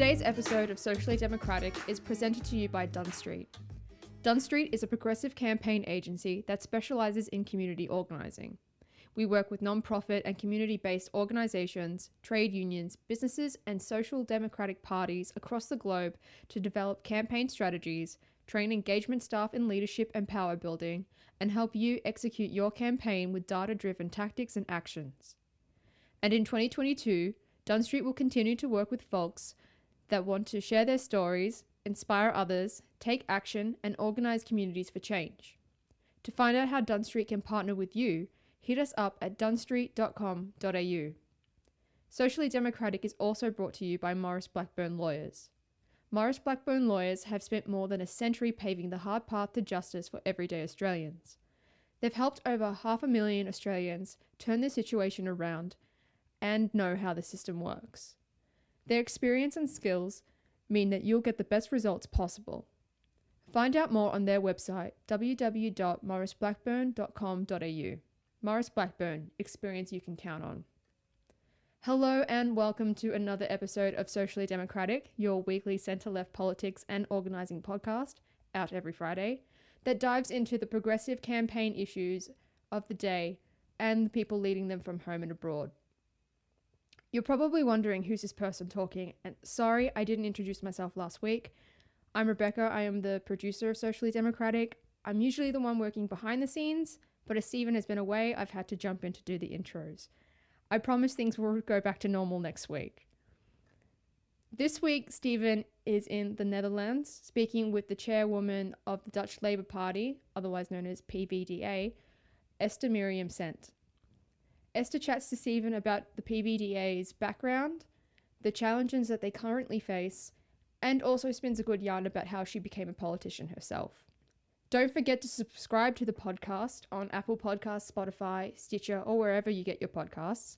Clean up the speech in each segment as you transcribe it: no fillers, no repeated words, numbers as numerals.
Today's episode of Socially Democratic is presented to you by Dunn Street. Dunn Street is a progressive campaign agency that specialises in community organising. We work with non-profit and community-based organisations, trade unions, businesses and social democratic parties across the globe to develop campaign strategies, train engagement staff in leadership and power building, and help you execute your campaign with data-driven tactics and actions. And in 2022, Dunn Street will continue to work with folks that want to share their stories, inspire others, take action, and organise communities for change. To find out how Dunn Street can partner with you, hit us up at dunnstreet.com.au. Socially Democratic is also brought to you by Maurice Blackburn Lawyers. Maurice Blackburn Lawyers have spent more than a century paving the hard path to justice for everyday Australians. They've helped over 500,000 Australians turn their situation around and know how the system works. Their experience and skills mean that you'll get the best results possible. Find out more on their website, www.mauriceblackburn.com.au. Maurice Blackburn, experience you can count on. Hello and welcome to another episode of Socially Democratic, your weekly centre-left politics and organising podcast, out every Friday, that dives into the progressive campaign issues of the day and the people leading them from home and abroad. You're probably wondering who's this person talking, and sorry I didn't introduce myself last week. I'm Rebecca, I am the producer of Socially Democratic. I'm usually the one working behind the scenes, but as Stephen has been away, I've had to jump in to do the intros. I promise things will go back to normal next week. This week, Stephen is in the Netherlands, speaking with the Chairwoman of the Dutch Labour Party, otherwise known as PvdA, Esther-Mirjam Sent. Esther chats to Stephen about the PvdA's background, the challenges that they currently face, and also spins a good yarn about how she became a politician herself. Don't forget to subscribe to the podcast on Apple Podcasts, Spotify, Stitcher, or wherever you get your podcasts.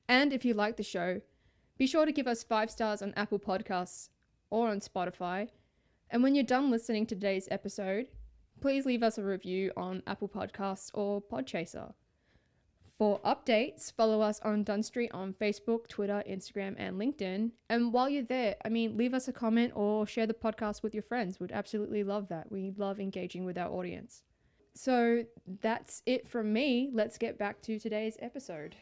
And if you like the show, be sure to give us 5 stars on Apple Podcasts or on Spotify. And when you're done listening to today's episode, please leave us a review on Apple Podcasts or Podchaser. For updates, follow us on Dunn Street on Facebook, Twitter, Instagram, and LinkedIn. And while you're there, leave us a comment or share the podcast with your friends. We'd absolutely love that. We love engaging with our audience. So that's it from me. Let's get back to today's episode.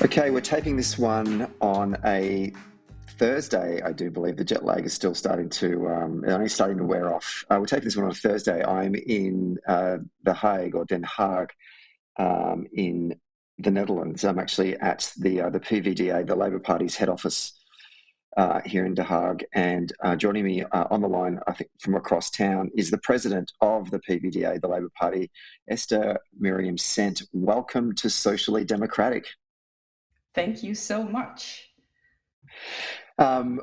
Okay, we're taping this one on a Thursday, I do believe. The jet lag is still only starting to wear off. We're taking this one on a Thursday. I'm in The Hague, or Den Haag, in the Netherlands. I'm actually at the PvdA, the Labour Party's head office here in Den Haag. And joining me on the line, I think from across town, is the president of the PvdA, the Labour Party, Esther-Mirjam Sent. Welcome to Socially Democratic. Thank you so much.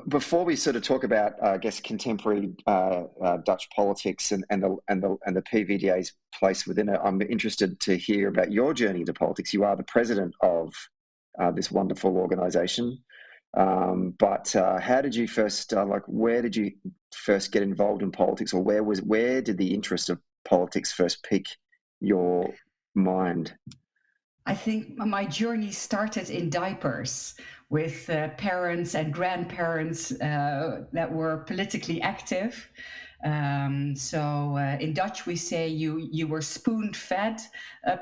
Before we sort of talk about, I guess, contemporary Dutch politics and the PvdA's place within it, I'm interested to hear about your journey into politics. You are the president of this wonderful organisation, but how did you first, where did you first get involved in politics, or where did the interest of politics first pique your mind? I think my journey started in diapers with parents and grandparents that were politically active. So in Dutch we say you were spoon-fed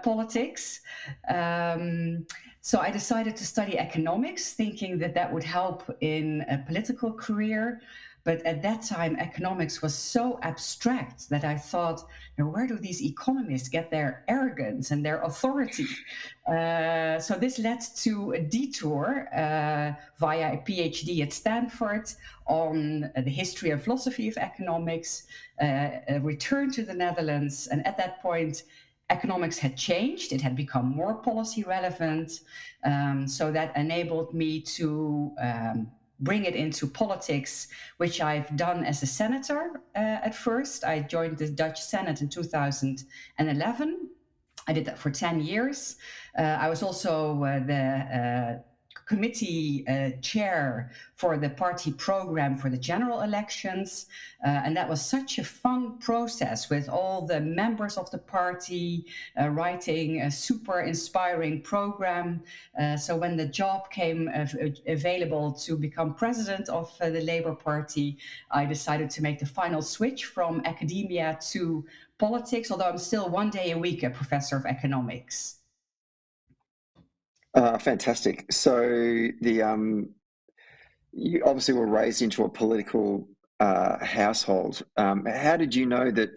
politics. So I decided to study economics, thinking that would help in a political career. But at that time, economics was so abstract that I thought, where do these economists get their arrogance and their authority? So this led to a detour via a PhD at Stanford on the history and philosophy of economics, a return to the Netherlands. And at that point, economics had changed. It had become more policy relevant. So that enabled me to bring it into politics, which I've done as a senator at first. I joined the Dutch Senate in 2011. I did that for 10 years. I was also the committee chair for the party program for the general elections. And that was such a fun process with all the members of the party writing a super inspiring program. So when the job came available to become president of the Labour Party, I decided to make the final switch from academia to politics, although I'm still 1 day a week a professor of economics. Fantastic. So you obviously were raised into a political household. How did you know that,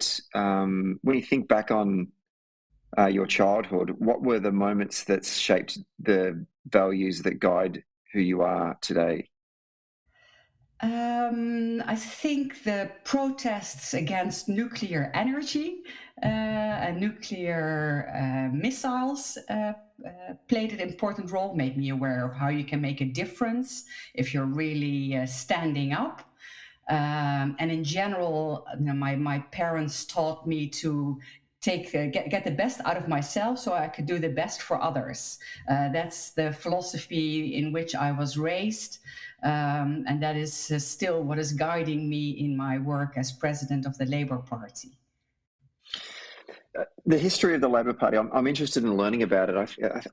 when you think back on your childhood, what were the moments that shaped the values that guide who you are today? I think the protests against nuclear energy and nuclear missiles played an important role, made me aware of how you can make a difference if you're really standing up. And in general, my parents taught me to get the best out of myself so I could do the best for others. That's the philosophy in which I was raised. And that is still what is guiding me in my work as president of the Labour Party. The history of the Labor Party, I'm interested in learning about it.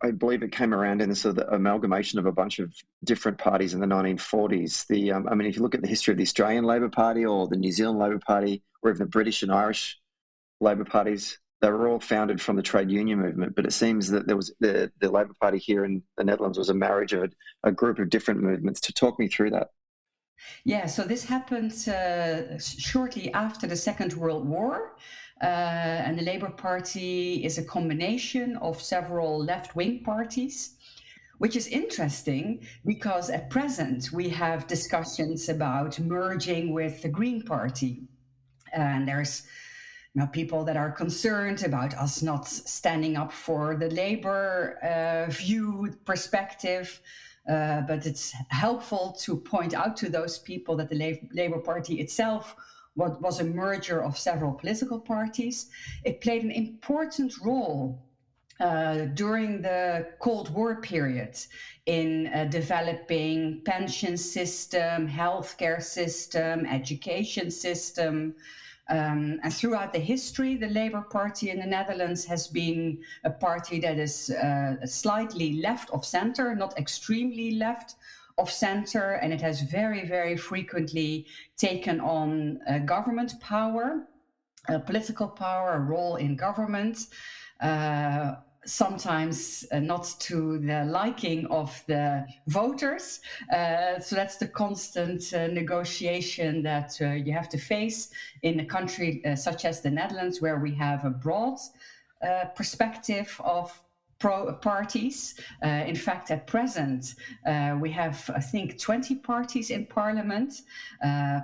I believe it came around in the sort of the amalgamation of a bunch of different parties in the 1940s. I mean, if you look at the history of the Australian Labor Party or the New Zealand Labor Party, or even the British and Irish Labor parties, they were all founded from the trade union movement. But it seems that there was the Labor Party here in the Netherlands was a marriage of a group of different movements. To talk me through that. Yeah, so this happened shortly after the Second World War. And the Labour Party is a combination of several left-wing parties, which is interesting because at present we have discussions about merging with the Green Party. And there's people that are concerned about us not standing up for the Labour view perspective. But it's helpful to point out to those people that the Labour Party itself was a merger of several political parties. It played an important role during the Cold War period in developing pension system, healthcare system, education system. And throughout the history, the Labour Party in the Netherlands has been a party that is slightly left of center, not extremely left of center, and it has very, very frequently taken on government power, political power, a role in government. Sometimes not to the liking of the voters. So that's the constant negotiation that you have to face in a country such as the Netherlands, where we have a broad perspective of parties. In fact, at present, we have, I think, 20 parties in parliament,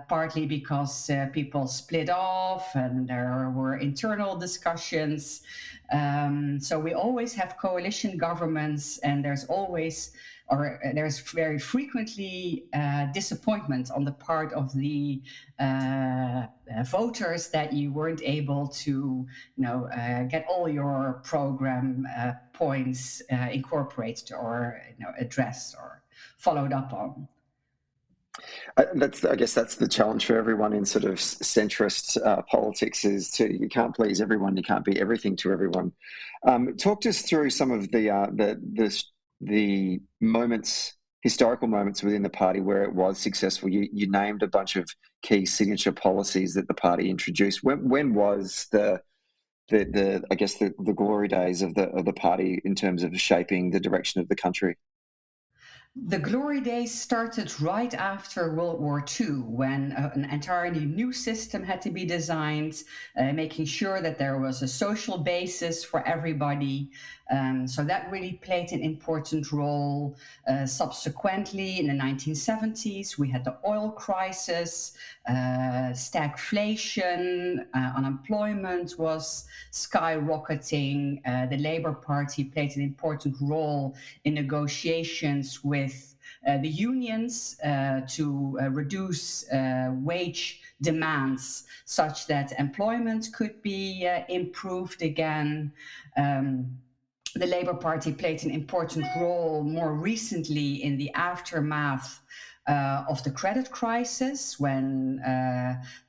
partly because people split off and there were internal discussions. So we always have coalition governments, and there's very frequently disappointment on the part of the voters that you weren't able to, get all your program points incorporated or addressed or followed up on. I guess that's the challenge for everyone in sort of centrist politics, is you can't please everyone, you can't be everything to everyone. Talk us through some of the moments, historical moments within the party where it was successful. You named a bunch of key signature policies that the party introduced. When was the glory days of the party in terms of shaping the direction of the country? The glory days started right after World War II, when an entirely new system had to be designed, making sure that there was a social basis for everybody. So that really played an important role. Subsequently, in the 1970s, we had the oil crisis, stagflation, unemployment was skyrocketing. The Labour Party played an important role in negotiations with the unions to reduce wage demands such that employment could be improved again. the Labour Party played an important role more recently in the aftermath of the credit crisis, when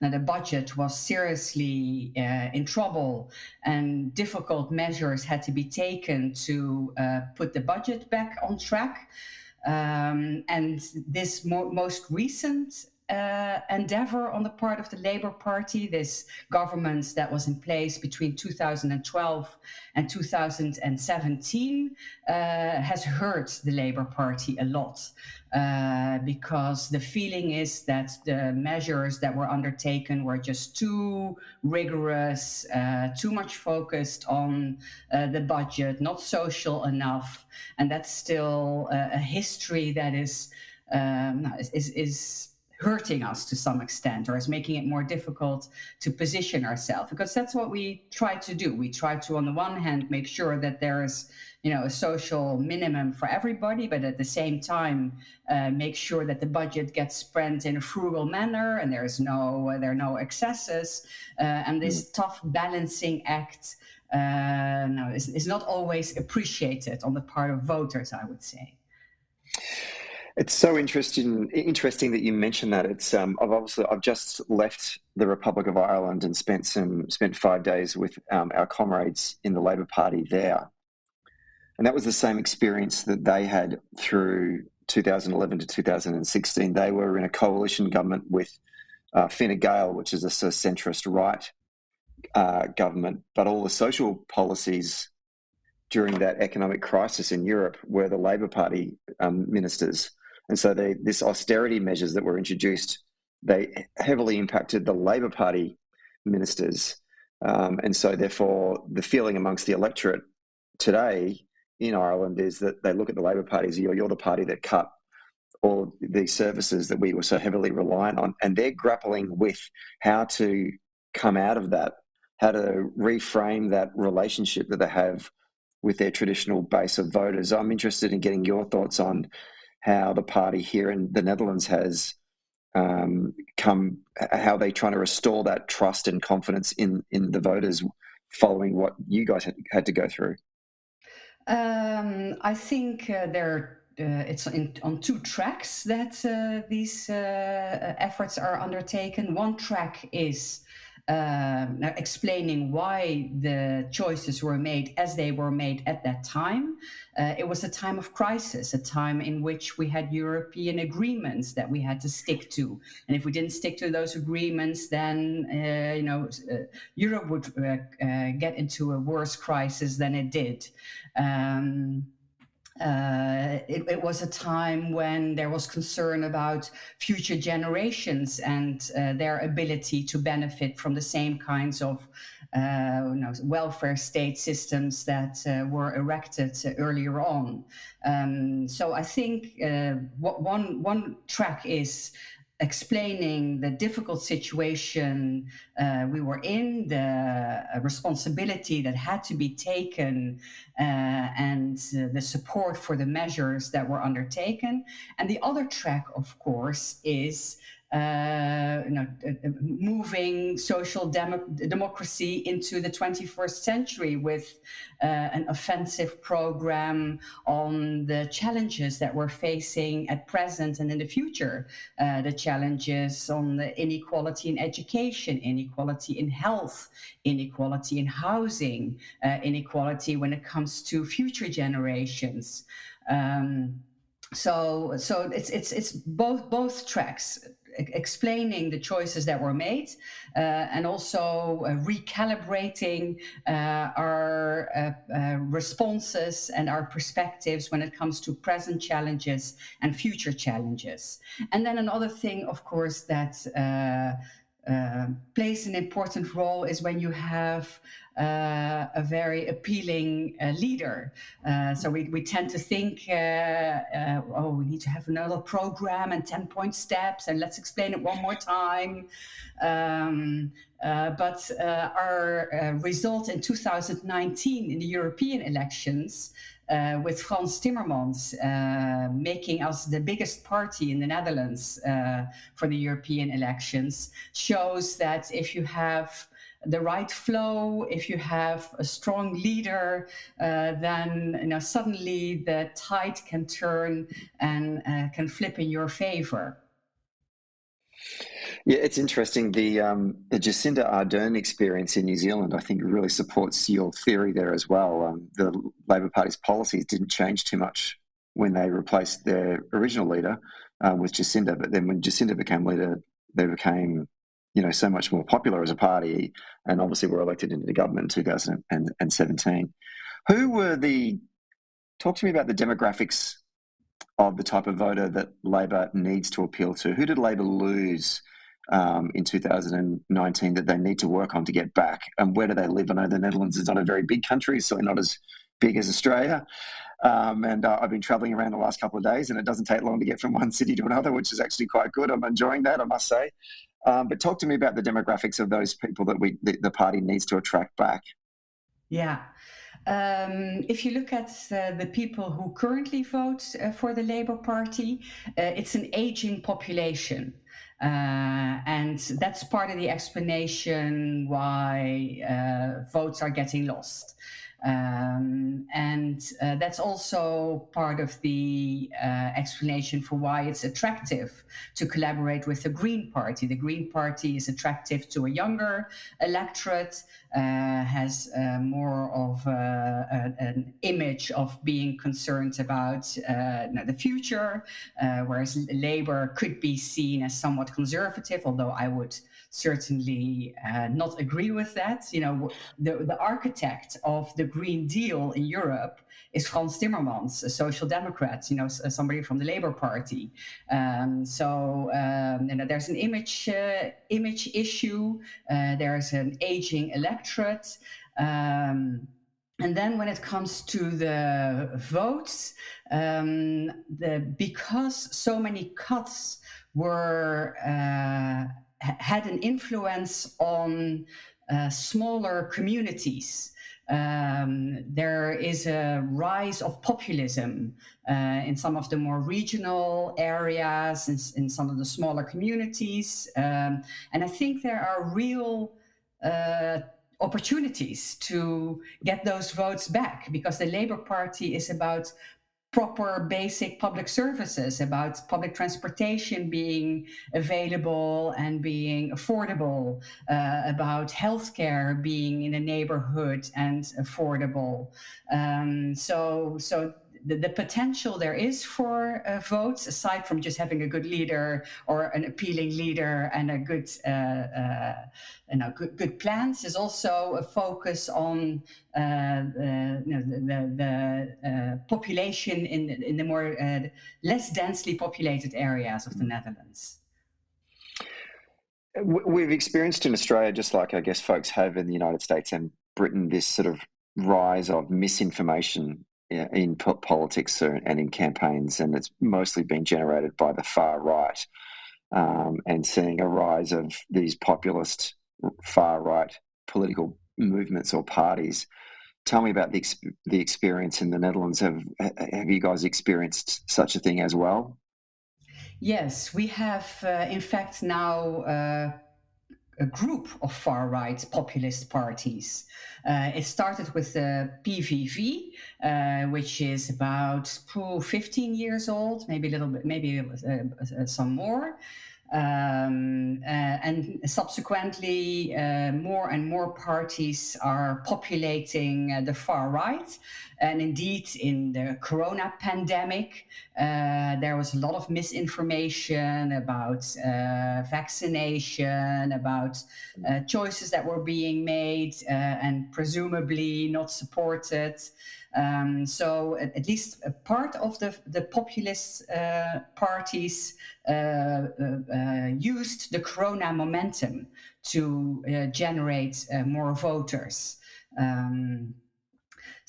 the budget was seriously in trouble and difficult measures had to be taken to put the budget back on track. And this most recent endeavor on the part of the Labour Party, this government that was in place between 2012 and 2017, has hurt the Labour Party a lot, because the feeling is that the measures that were undertaken were just too rigorous, too much focused on the budget, not social enough, and that's still a history that is hurting us to some extent, or is making it more difficult to position ourselves, because that's what we try to do. We try to, on the one hand, make sure that there is, a social minimum for everybody, but at the same time, make sure that the budget gets spent in a frugal manner and there are no excesses. And this tough balancing act is not always appreciated on the part of voters, I would say. It's so interesting that you mentioned that. It's I've just left the Republic of Ireland and spent 5 days with our comrades in the Labor Party there, and that was the same experience that they had through 2011 to 2016. They were in a coalition government with Fine Gael, which is a centrist right government, but all the social policies during that economic crisis in Europe were the Labor Party ministers. And so this austerity measures that were introduced, they heavily impacted the Labor Party ministers. And so therefore, the feeling amongst the electorate today in Ireland is that they look at the Labor Party as you're the party that cut all these services that we were so heavily reliant on. And they're grappling with how to come out of that, how to reframe that relationship that they have with their traditional base of voters. I'm interested in getting your thoughts on how the party here in the Netherlands has how they're trying to restore that trust and confidence in the voters following what you guys had to go through. I think it's on two tracks that these efforts are undertaken. One track is explaining why the choices were made as they were made at that time. It was a time of crisis, a time in which we had European agreements that we had to stick to. And if we didn't stick to those agreements, then Europe would get into a worse crisis than it did. It was a time when there was concern about future generations and their ability to benefit from the same kinds of welfare state systems that were erected earlier on. So I think one track is explaining the difficult situation we were in, the responsibility that had to be taken, and the support for the measures that were undertaken. And the other track, of course, is moving social democracy into the 21st century with an offensive program on the challenges that we're facing at present and in the future. The challenges on the inequality in education, inequality in health, inequality in housing, inequality when it comes to future generations. So it's both tracks, explaining the choices that were made, and also recalibrating our responses and our perspectives when it comes to present challenges and future challenges. And then another thing, of course, that plays an important role is when you have a very appealing leader. So we tend to think, we need to have another program and 10-point steps, and let's explain it one more time. But our result in 2019 in the European elections, with Frans Timmermans making us the biggest party in the Netherlands for the European elections, shows that if you have the right flow, if you have a strong leader, then suddenly the tide can turn and can flip in your favor. Yeah, it's interesting. The Jacinda Ardern experience in New Zealand, I think, really supports your theory there as well. The Labor Party's policies didn't change too much when they replaced their original leader with Jacinda, but then when Jacinda became leader, they became, so much more popular as a party, and obviously were elected into the government in 2017. Talk to me about the demographics of the type of voter that Labor needs to appeal to. Who did Labor lose in 2019 that they need to work on to get back? And where do they live? I know the Netherlands is not a very big country, so not as big as Australia. And I've been travelling around the last couple of days, and it doesn't take long to get from one city to another, which is actually quite good. I'm enjoying that, I must say. But talk to me about the demographics of those people that the party needs to attract back. Yeah. If you look at the people who currently vote for the Labour Party, it's an aging population. And that's part of the explanation why votes are getting lost. And that's also part of the explanation for why it's attractive to collaborate with the Green Party. The Green Party is attractive to a younger electorate, has more of an image of being concerned about the future, whereas Labour could be seen as somewhat conservative, although I would certainly not agree with that. The architect of the Green Deal in Europe is Frans Timmermans, a social democrat, somebody from the Labour Party. So there's an image issue. There's an aging electorate. And then when it comes to the votes, because so many cuts were had an influence on smaller communities. There is a rise of populism in some of the more regional areas, in some of the smaller communities. And I think there are real opportunities to get those votes back, because the Labour Party is about proper basic public services, about public transportation being available and being affordable, about healthcare being in a neighborhood and affordable. So the potential there is for votes, aside from just having a good leader or an appealing leader and a good good plans, is also a focus on the population in the more less densely populated areas of the Netherlands. We've experienced in Australia, just like I guess folks have in the United States and Britain, this sort of rise of misinformation in politics and in campaigns, and it's mostly been generated by the far right, and seeing a rise of these populist far right political movements or parties. Tell me about the experience in the Netherlands. Have you guys experienced such a thing as well? Yes, we have in fact now a group of far-right populist parties. It started with the PVV, which is about 15 years old, maybe a little bit, maybe some more. And subsequently, more and more parties are populating the far right. And indeed, in the corona pandemic, there was a lot of misinformation about vaccination, about choices that were being made and presumably not supported. So at least a part of the populist parties used the corona momentum to generate more voters.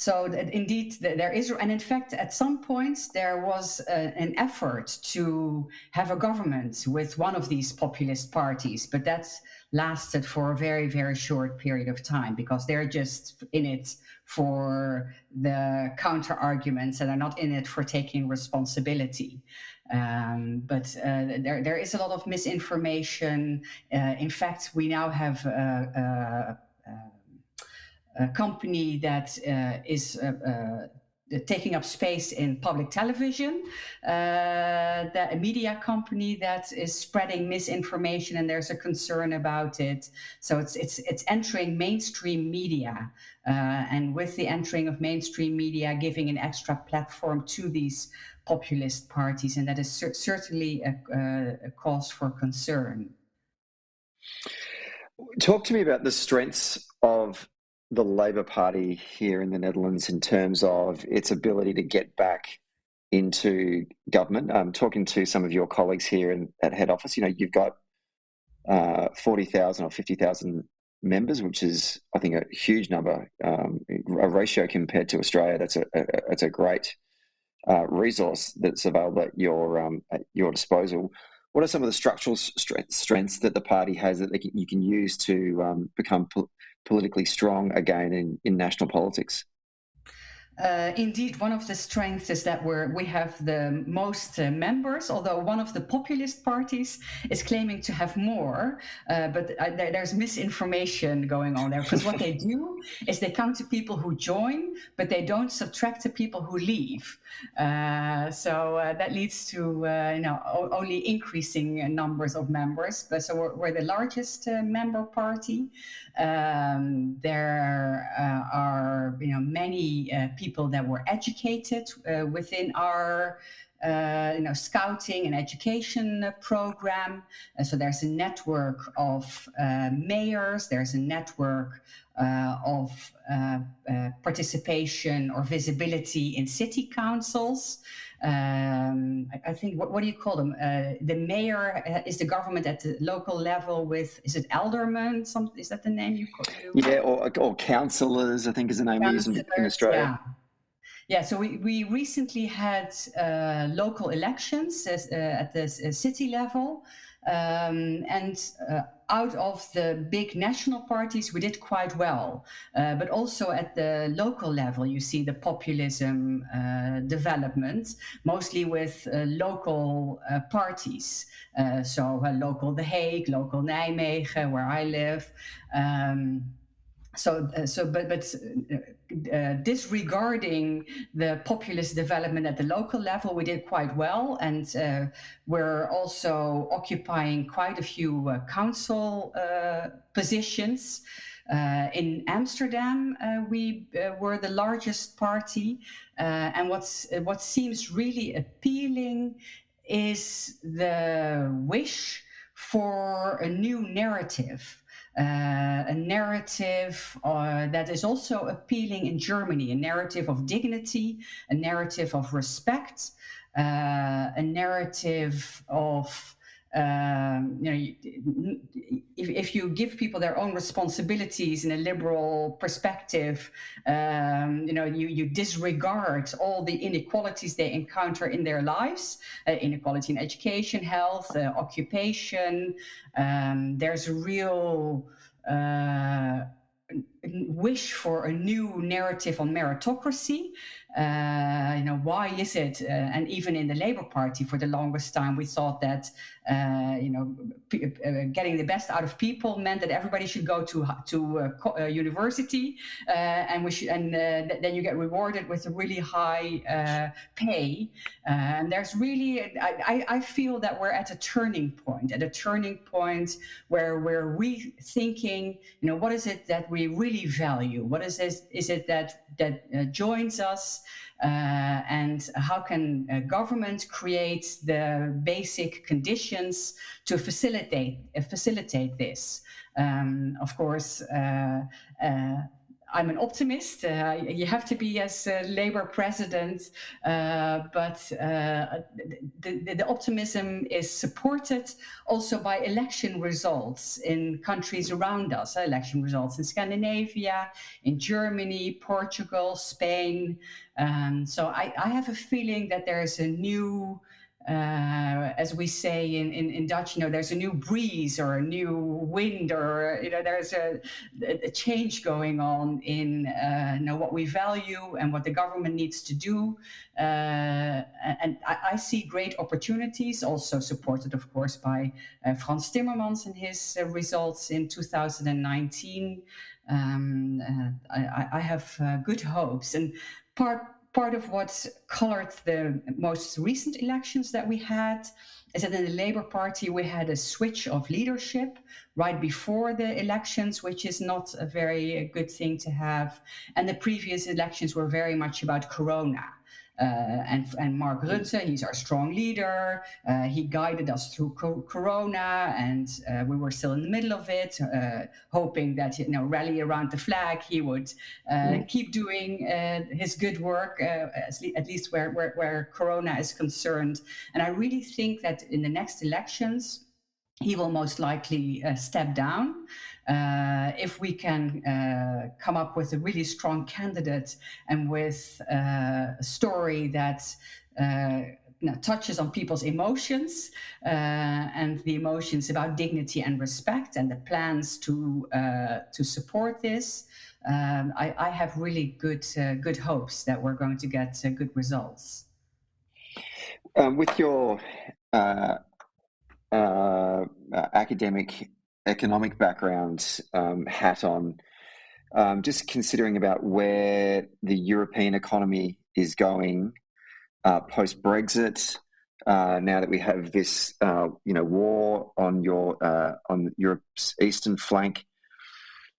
So indeed, there is, and in fact, at some points there was an effort to have a government with one of these populist parties, but that lasted for a very, very short period of time because they're just in it for the counter arguments and are not in it for taking responsibility. But there is a lot of misinformation. In fact, we now have a company that is taking up space in public television, a media company that is spreading misinformation, and there's a concern about it. So it's entering mainstream media, and with the entering of mainstream media, giving an extra platform to these populist parties, and that is certainly a cause for concern. Talk to me about the strengths of the Labour Party here in the Netherlands in terms of its ability to get back into government. Talking to some of your colleagues here at head office, you've got 40,000 or 50,000 members, which is, I think, a huge number, a ratio compared to Australia. That's a great resource that's available at your disposal. What are some of the structural strengths that the party has that you can use to become politically strong again in national politics? Indeed, one of the strengths is that we have the most members, although one of the populist parties is claiming to have more, but there's misinformation going on there, because what they do is they count the people who join, but they don't subtract the people who leave. So that leads to only increasing numbers of members. But so we're the largest member party. There are many people that were educated within our scouting and education program. So there's a network of mayors, there's a network of participation or visibility in city councils. I think, what do you call them? The mayor is the government at the local level with, is it aldermen? Is that the name you call it? Yeah, or councillors, I think is the name we use in Australia. Yeah, so we recently had local elections at the city level. And out of the big national parties, we did quite well. But also at the local level, you see the populism development, mostly with local parties. So local The Hague, local Nijmegen, where I live. Disregarding the populist development at the local level, we did quite well, and we're also occupying quite a few council positions. In Amsterdam, we were the largest party, and what seems really appealing is the wish for a new narrative. A narrative that is also appealing in Germany, a narrative of dignity, a narrative of respect, a narrative of if you give people their own responsibilities in a liberal perspective, you disregard all the inequalities they encounter in their lives, inequality in education, health, occupation. There's a real wish for a new narrative on meritocracy. Why is it? And even in the Labour Party, for the longest time, we thought that getting the best out of people meant that everybody should go to university, and then you get rewarded with a really high pay. And there's really, I feel that we're at a turning point where we're rethinking, what is it that we really value? What is it that joins us? And how can government create the basic conditions to facilitate this? Of course, I'm an optimist. You have to be as a Labour president, but the optimism is supported also by election results in countries around us. Election results in Scandinavia, in Germany, Portugal, Spain. So I have a feeling that there's a new, as we say in Dutch, there's a new breeze or a new wind, or there's a change going on in what we value and what the government needs to do. And I see great opportunities, also supported, of course, by Frans Timmermans and his results in 2019. I have good hopes, and part of what colored the most recent elections that we had is that in the Labour Party we had a switch of leadership right before the elections, which is not a very good thing to have. And the previous elections were very much about Corona. And Mark Rutte, he's our strong leader. He guided us through Corona, and we were still in the middle of it, hoping that rally around the flag, he would keep doing his good work, at least where Corona is concerned. And I really think that in the next elections, he will most likely step down. If we can come up with a really strong candidate and with a story that touches on people's emotions and the emotions about dignity and respect, and the plans to support this, I have really good hopes that we're going to get good results. With your academic economic background hat on, just considering about where the European economy is going post-Brexit, now that we have this war on Europe's eastern flank,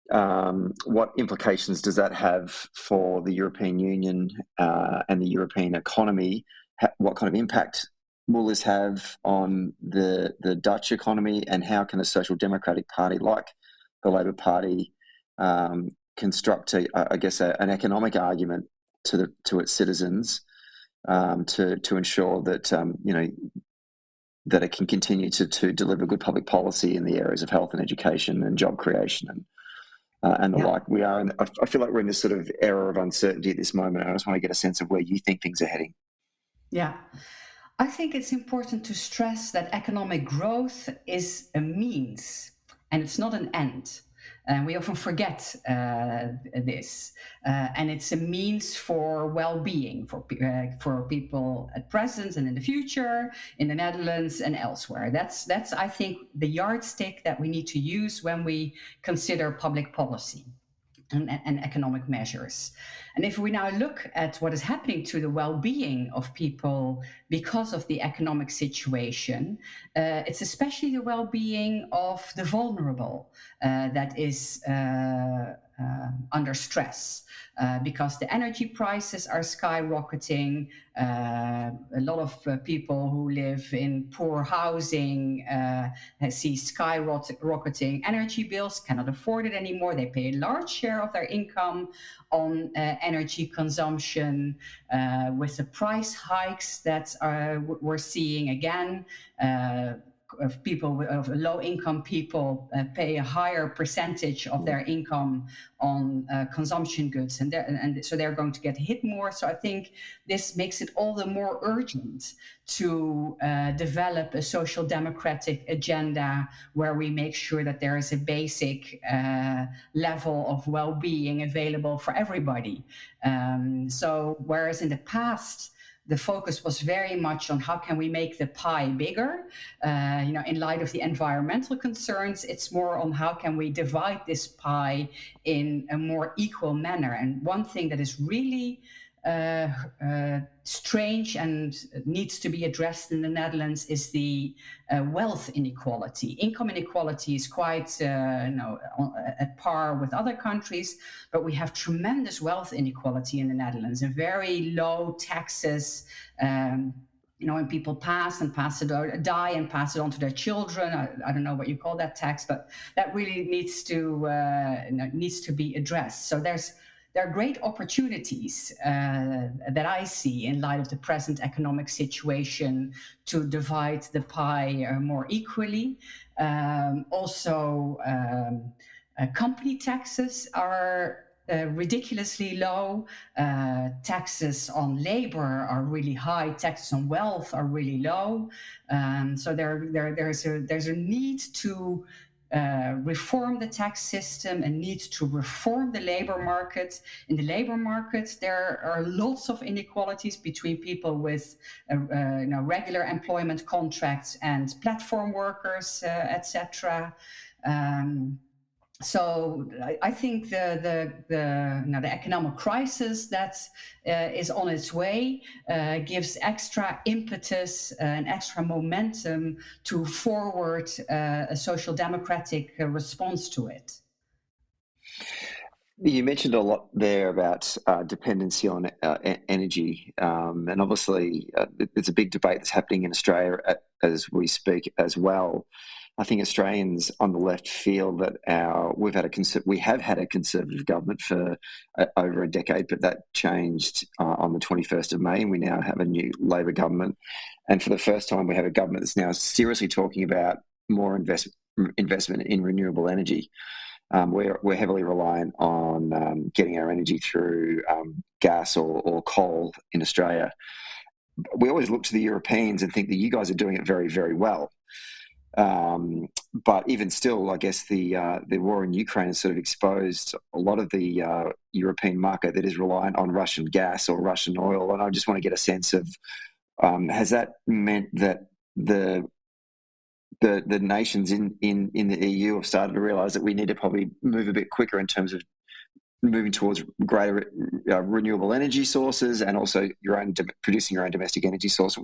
what implications does that have for the European Union and the European economy? What kind of impact will this have on the Dutch economy, and how can a social democratic party like the Labour Party construct, an economic argument to its citizens to ensure that that it can continue to deliver good public policy in the areas of health and education and job creation and the like? I feel like we're in this sort of era of uncertainty at this moment. I just want to get a sense of where you think things are heading. Yeah. I think it's important to stress that economic growth is a means and it's not an end. We often forget this, and it's a means for well-being for people at present and in the future, in the Netherlands and elsewhere. That's I think the yardstick that we need to use when we consider public policy and economic measures. And if we now look at what is happening to the well-being of people because of the economic situation, it's especially the well-being of the vulnerable that is under stress because the energy prices are skyrocketing. A lot of people who live in poor housing see skyrocketing energy bills, cannot afford it anymore. They pay a large share of their income on energy consumption. With the price hikes that we're seeing again, of people of low-income people pay a higher percentage of their income on consumption goods, and so they're going to get hit more. So I think this makes it all the more urgent to develop a social democratic agenda where we make sure that there is a basic level of well-being available for everybody. So whereas in the past, the focus was very much on how can we make the pie bigger. In light of the environmental concerns, it's more on how can we divide this pie in a more equal manner. And one thing that is really strange and needs to be addressed in the Netherlands is the wealth inequality. Income inequality is quite at par with other countries, but we have tremendous wealth inequality in the Netherlands and very low taxes. when people die and pass it on to their children. I don't know what you call that tax, but that really needs to be addressed. So there are great opportunities that I see in light of the present economic situation to divide the pie more equally. Also, company taxes are ridiculously low. Taxes on labor are really high. Taxes on wealth are really low. So there's a need to reform the tax system and need to reform the labor market. In the labor market, there are lots of inequalities between people with regular employment contracts and platform workers, etc. So I think the economic crisis that is on its way gives extra impetus and extra momentum to forward a social democratic response to it. You mentioned a lot there about dependency on energy, and obviously there's a big debate that's happening in Australia as we speak as well. I think Australians on the left feel that we have had a Conservative government for over a decade, but that changed on the 21st of May, and we now have a new Labor government. And for the first time, we have a government that's now seriously talking about more investment in renewable energy. We're heavily reliant on getting our energy through gas or coal in Australia. We always look to the Europeans and think that you guys are doing it very, very well. But even still, I guess the war in Ukraine has sort of exposed a lot of the European market that is reliant on Russian gas or Russian oil. And I just want to get a sense of, has that meant that the nations in the EU have started to realise that we need to probably move a bit quicker in terms of moving towards greater renewable energy sources and also producing your own domestic energy source?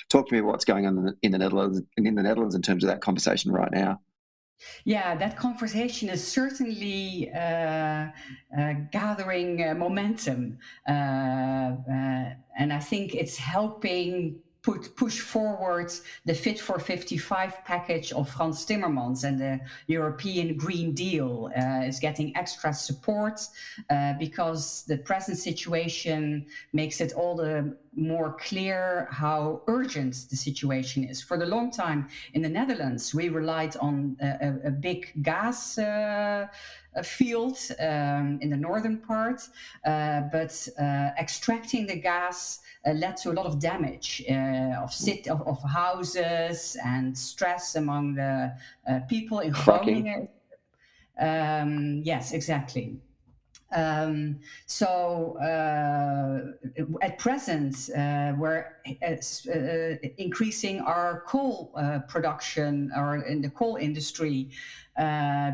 Talk to me about what's going on in the Netherlands in terms of that conversation right now. Yeah, that conversation is certainly gathering momentum, and I think it's helping push forward the Fit for 55 package of Frans Timmermans, and the European Green Deal is getting extra support because the present situation makes it all the more clear how urgent the situation is. For the long time in the Netherlands, we relied on a big gas field in the northern part, but extracting the gas led to a lot of damage of houses and stress among the people in Groningen. Yes, exactly. So at present, we're increasing our coal production or in the coal industry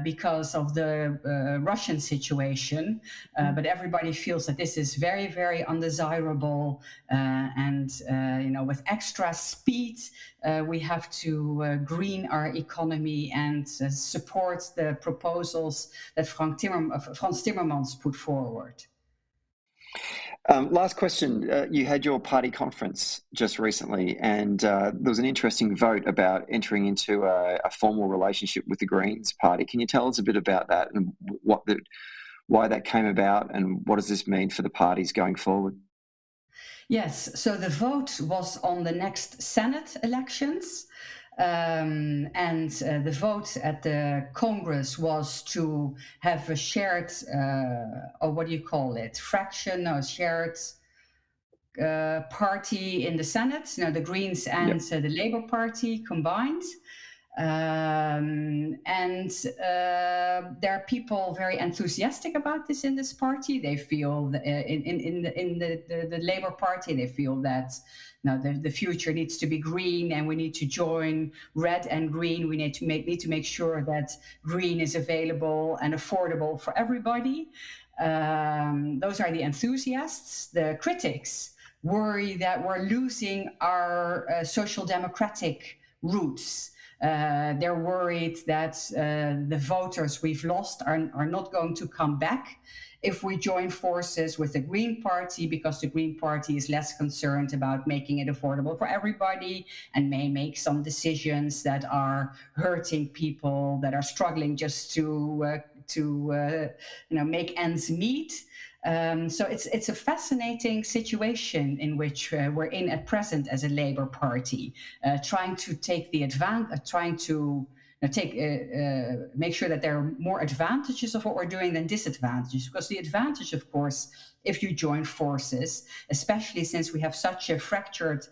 because of the Russian situation. But everybody feels that this is very, very undesirable. And with extra speed, we have to green our economy and support the proposals that Frans Timmermans put forward. Last question. You had your party conference just recently, and there was an interesting vote about entering into a formal relationship with the Greens Party. Can you tell us a bit about that and why that came about, and what does this mean for the parties going forward? Yes, so the vote was on the next Senate elections. And the vote at the Congress was to have a shared, or what do you call it, shared party in the Senate, the Greens and the Labour Party combined. And there are people very enthusiastic about this in this party. They feel in the Labour Party, they feel that the future needs to be green, and we need to join red and green. We need to make sure that green is available and affordable for everybody. Those are the enthusiasts. The critics worry that we're losing our social democratic roots. They're worried that the voters we've lost are not going to come back if we join forces with the Green Party, because the Green Party is less concerned about making it affordable for everybody and may make some decisions that are hurting people that are struggling just to make ends meet. So it's a fascinating situation in which we're in at present as a Labour Party, trying to take the trying to make sure that there are more advantages of what we're doing than disadvantages. Because the advantage, of course, if you join forces, especially since we have such a fractured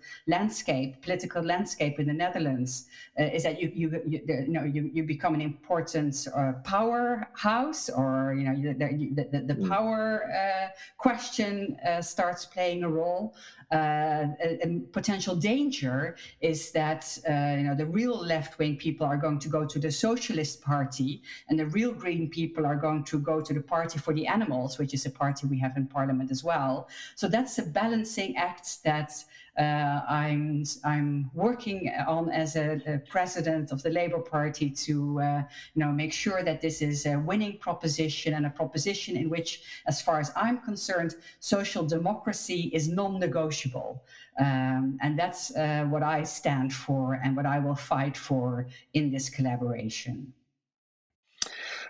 political landscape in the Netherlands, is that you become an important powerhouse, or the power question starts playing a role. A potential danger is that the real left-wing people are going to go to the Socialist Party, and the real Green people are going to go to the Party for the Animals, which is a party we have in Parliament as well. So that's a balancing act that I'm working on as a president of the Labour Party to make sure that this is a winning proposition, and a proposition in which, as far as I'm concerned, social democracy is non-negotiable. And that's what I stand for and what I will fight for in this collaboration.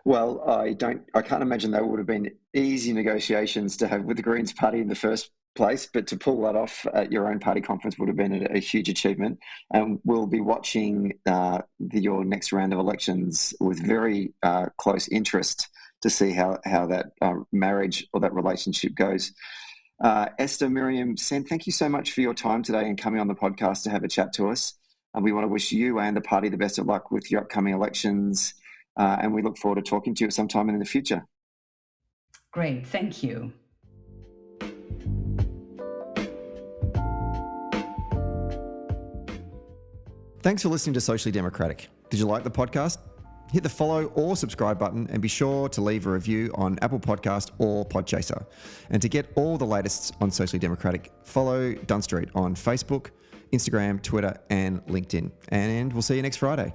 Well, I can't imagine they would have been easy negotiations to have with the Greens Party in the first place, but to pull that off at your own party conference would have been a huge achievement. And we'll be watching your next round of elections with very close interest to see how that marriage or that relationship goes. Esther-Mirjam Sent, thank you so much for your time today and coming on the podcast to have a chat to us. And we want to wish you and the party the best of luck with your upcoming elections. And we look forward to talking to you sometime in the future. Great, thank you. Thanks for listening to Socially Democratic. Did you like the podcast? Hit the follow or subscribe button and be sure to leave a review on Apple Podcast or Podchaser. And to get all the latest on Socially Democratic, follow Dunn Street on Facebook, Instagram, Twitter and LinkedIn. And we'll see you next Friday.